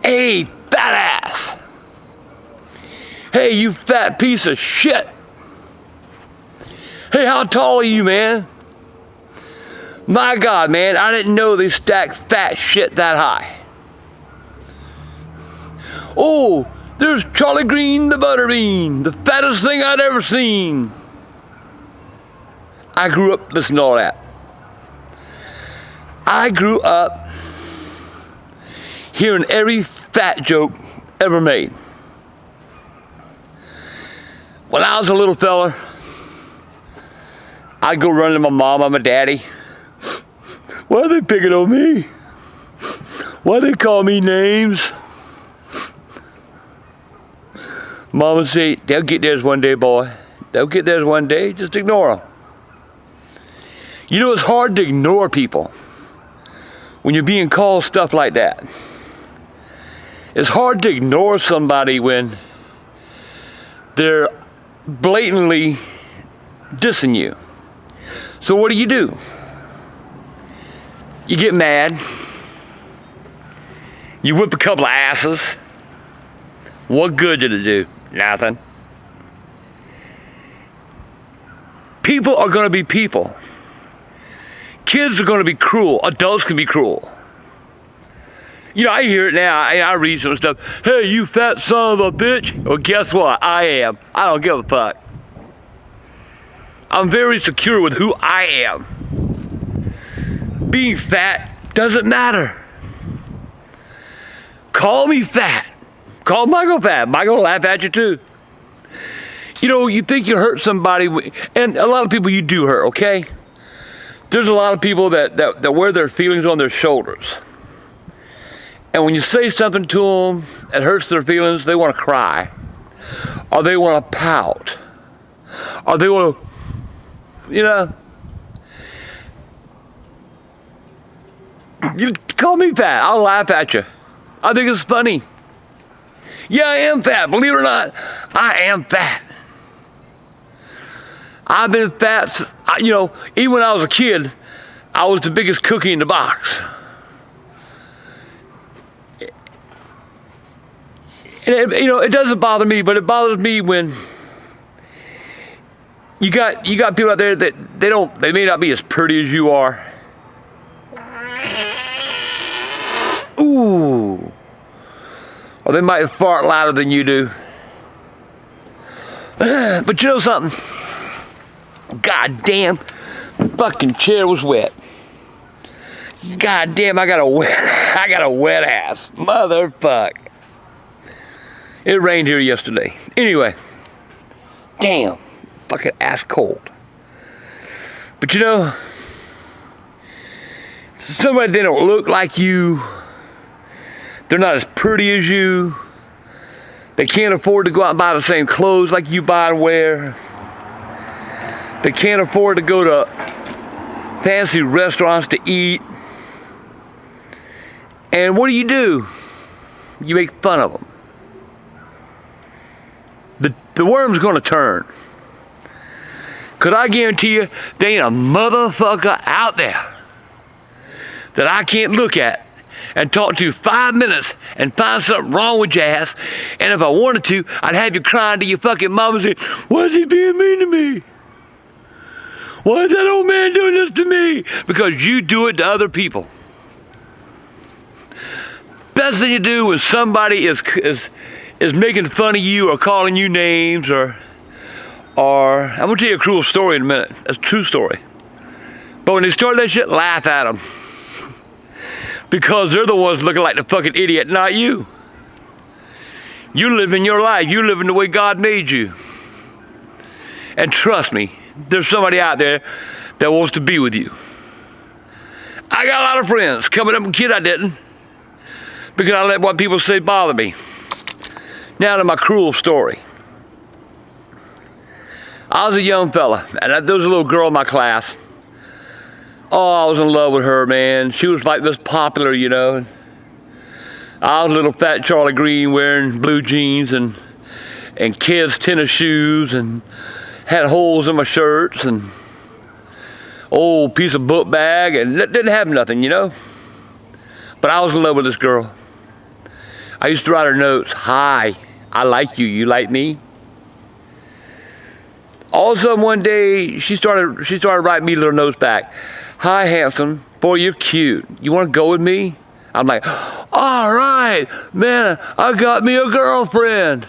Hey, fat ass. Hey, you fat piece of shit. Hey, how tall are you, man? My God, man, I didn't know they stacked fat shit that high. Oh, there's Charlie Green the Butterbean, the fattest thing I'd ever seen. I grew up listening to all that. I grew up hearing every fat joke ever made. When I was a little fella, I'd go run to my mom and my daddy. Why are they picking on me? Why they call me names? Mom would say, they'll get theirs one day, boy. They'll get theirs one day. Just ignore them. You know, it's hard to ignore people when you're being called stuff like that. It's hard to ignore somebody when they're blatantly dissing you. So what do? You get mad. You whip a couple of asses. What good did it do? Nothing. People are going to be people. Kids are going to be cruel. Adults can be cruel. You know, I hear it now. I read some stuff. Hey, you fat son of a bitch. Well, guess what? I am. I don't give a fuck. I'm very secure with who I am. Being fat doesn't matter. Call me fat. Call Michael fat. Michael will laugh at you too. You know, you think you hurt somebody, and a lot of people you do hurt, okay? There's a lot of people that wear their feelings on their shoulders. And when you say something to them that hurts their feelings, they want to cry. Or they want to pout. Or they want to, you call me fat, I'll laugh at you. I think it's funny. Yeah, I am fat. Believe it or not, I am fat. I've been fat, even when I was a kid, I was the biggest cookie in the box. And it doesn't bother me, but it bothers me when you got people out there that they may not be as pretty as you are. Ooh. Or they might fart louder than you do. But you know something? God damn, fucking chair was wet. God damn, I got a wet ass. Motherfuck. It rained here yesterday. Anyway, damn, fucking ass cold. But somebody they don't look like you. They're not as pretty as you. They can't afford to go out and buy the same clothes like you buy and wear. They can't afford to go to fancy restaurants to eat. And what do? You make fun of them. The worm's gonna turn. Cause I guarantee you, there ain't a motherfucker out there that I can't look at and talk to 5 minutes and find something wrong with your ass. And if I wanted to, I'd have you crying to your fucking mama saying, why is he being mean to me? Why is that old man doing this to me? Because you do it to other people. Best thing you do when somebody is making fun of you or calling you names or I'm gonna tell you a cruel story in a minute. It's a true story. But when they start that shit, laugh at them. Because they're the ones looking like the fucking idiot, not you. You living your life. You living the way God made you. And trust me, there's somebody out there that wants to be with you. I got a lot of friends. Coming up a kid, I didn't. Because I let what people say bother me. Now to my cruel story. I was a young fella, and there was a little girl in my class. Oh, I was in love with her, man. She was like this popular, I was a little fat Charlie Green wearing blue jeans and kids' tennis shoes and had holes in my shirts and old piece of book bag and didn't have nothing, But I was in love with this girl. I used to write her notes. Hi, I like you. You like me? All of a sudden one day, she started writing me little notes back. Hi, handsome. Boy, you're cute. You want to go with me? I'm like, all right, man, I got me a girlfriend.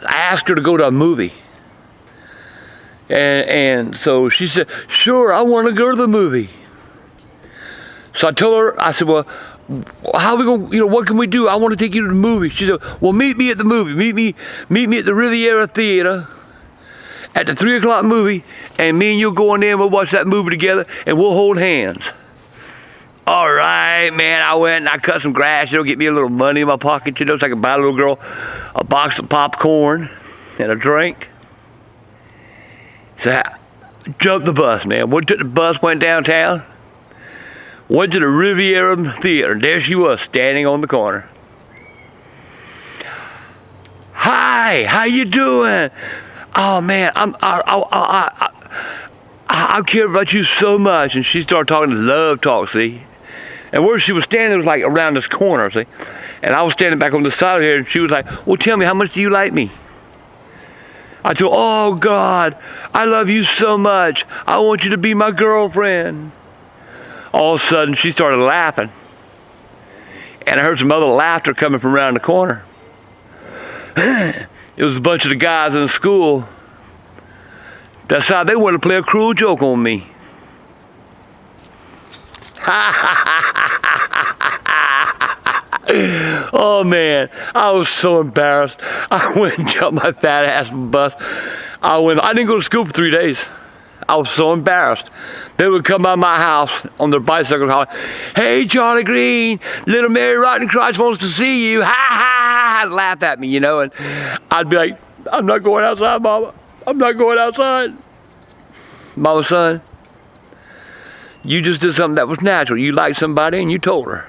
I asked her to go to a movie. And so she said, sure, I want to go to the movie. So I told her, I said, well, how are we going to, what can we do? I want to take you to the movie. She said, well, meet me at the movie. Meet me at the Riviera Theater at the 3 o'clock movie, and me and you'll go in there and we'll watch that movie together, and we'll hold hands. All right, man, I went and I cut some grass, get me a little money in my pocket, so I could buy a little girl a box of popcorn and a drink. So I jumped the bus, man. Took the bus, went downtown, went to the Riviera Theater, and there she was, standing on the corner. Hi, how you doing? Oh man, I care about you so much. And she started talking love talk, see? And where she was standing was like around this corner, see? And I was standing back on the side of here, and she was like, well, tell me, how much do you like me? I told her, oh God, I love you so much. I want you to be my girlfriend. All of a sudden, she started laughing. And I heard some other laughter coming from around the corner. It was a bunch of the guys in the school. That's how they wanted to play a cruel joke on me. Oh man, I was so embarrassed. I went and jumped my fat ass on the bus. I didn't go to school for 3 days. I was so embarrassed. They would come by my house on their bicycle hollering, hey Charlie Green, little Mary Rottencrotch wants to see you. Ha ha ha, laugh at me, and I'd be like, I'm not going outside, Mama. I'm not going outside. Mama, son, you just did something that was natural. You liked somebody and you told her.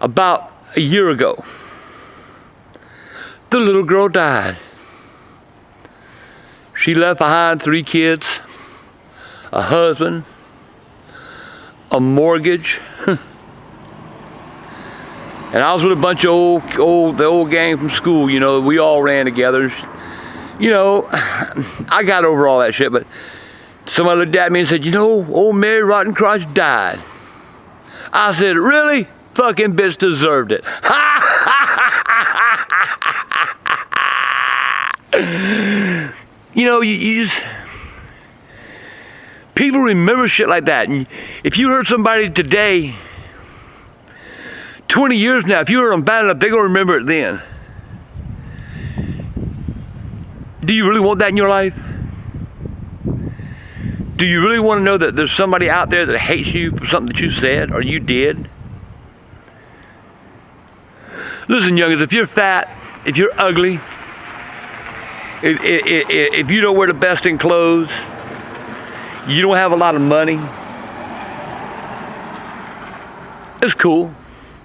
About a year ago, the little girl died. She left behind 3 kids, a husband, a mortgage, and I was with a bunch of the old gang from school. We all ran together. I got over all that shit, but somebody looked at me and said, old Mary Rottencrotch died. I said, really? Fucking bitch deserved it. You just, people remember shit like that. And if you heard somebody today, 20 years now, if you heard them bad enough, they're going to remember it then. Do you really want that in your life? Do you really want to know that there's somebody out there that hates you for something that you said or you did? Listen, youngins, if you're fat, if you're ugly, if you don't wear the best in clothes, you don't have a lot of money, it's cool.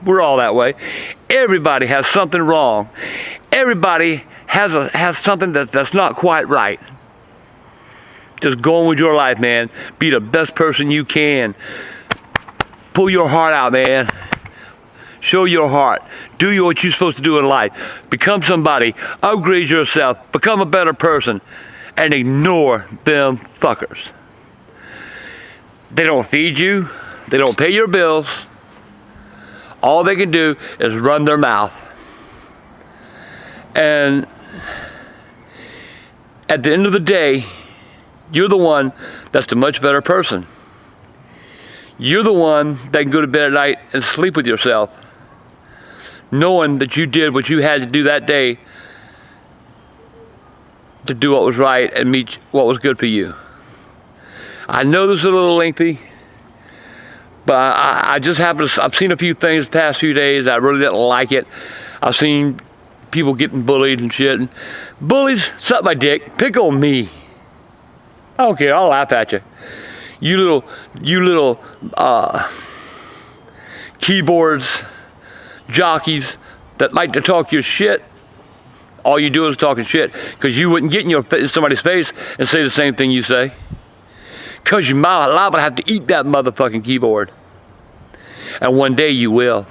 We're all that way. Everybody has something wrong. Everybody has something that's not quite right. Just go on with your life, man. Be the best person you can. Pull your heart out, man. Show your heart. Do what you're supposed to do in life. Become somebody. Upgrade yourself. Become a better person. And ignore them fuckers. They don't feed you. They don't pay your bills. All they can do is run their mouth. And at the end of the day, you're the one that's the much better person. You're the one that can go to bed at night and sleep with yourself, knowing that you did what you had to do that day to do what was right and meet what was good for you. I know this is a little lengthy, but I just happen to, I've seen a few things the past few days. I really didn't like it. I've seen people getting bullied and shit. And bullies, suck my dick, pick on me. I don't care, I'll laugh at you. You little keyboards, jockeys that like to talk your shit. All you do is talking shit because you wouldn't get in somebody's face and say the same thing you say. Because you're liable to have to eat that motherfucking keyboard. And one day you will.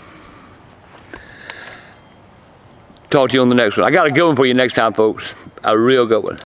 Talk to you on the next one. I got a good one for you next time, folks. A real good one.